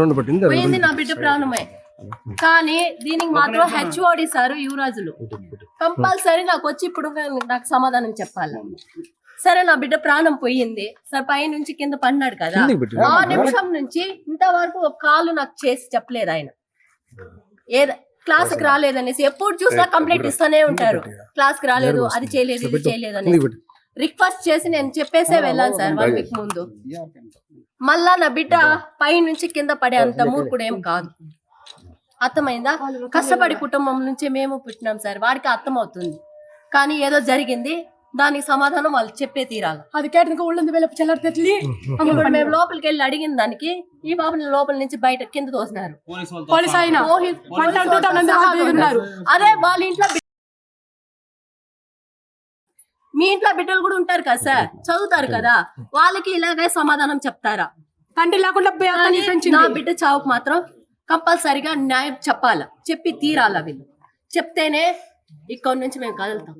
పోయింది నా బిడ్డ ప్రాణమే. కానీ దీనికి మాత్రం హెచ్ఓడి సార్ యువరాజులు కంపల్సరీ నాకు వచ్చి ఇప్పుడు నాకు సమాధానం చెప్పాలి. సరే నా బిడ్డ ప్రాణం పోయింది సార్, పై నుంచి కింద పడినాడు కదా, ఆ నిమిషం నుంచి ఇంతవరకు ఒక కాలు నాకు చేసి చెప్పలేదు ఆయన. క్లాస్ కి రాలేదనేసి ఎప్పుడు చూసినా కంప్లైంట్ ఇస్తానే ఉంటారు, క్లాస్ కి రాలేదు, అది చేయలేదు, ఇది చేయలేదు అని రిక్వెస్ట్ చేసి నేను చెప్పేసే వెళ్ళాను సార్ 1 వీక్ ముందు. మళ్ళా నా బిడ్డ పై నుంచి కింద పడే అంత మూర్ఖుడు ఏం కాదు, అర్థమైందా? కష్టపడి కుటుంబం నుంచి మేము పుట్టినాం సార్, వాడికి అర్థం అవుతుంది. కానీ ఏదో జరిగింది, దానికి సమాధానం వాళ్ళు చెప్పే తీరాలి. అది కేటనక ఒళ్ళంది వెళ్ళి చెల్లర్తెట్లి ఇప్పుడు మేము లోపలికి వెళ్ళి అడిగిన దానికి ఈ బాబుని లోపల నుంచి బయట కింద తోసినారు. అదే వాళ్ళ ఇంట్లో మీ ఇంట్లో బిడ్డలు కూడా ఉంటారు కదా సార్, చదువుతారు కదా, వాళ్ళకి ఇలాగే సమాధానం చెప్తారా? తండ్రి లేకుండా నా బిడ్డ చావుకు మాత్రం కంపల్సరిగా న్యాయం చెప్పాలా, చెప్పి తీరాలా. వీళ్ళు చెప్తేనే ఇక్కడ నుంచి మేము కదులుతాం.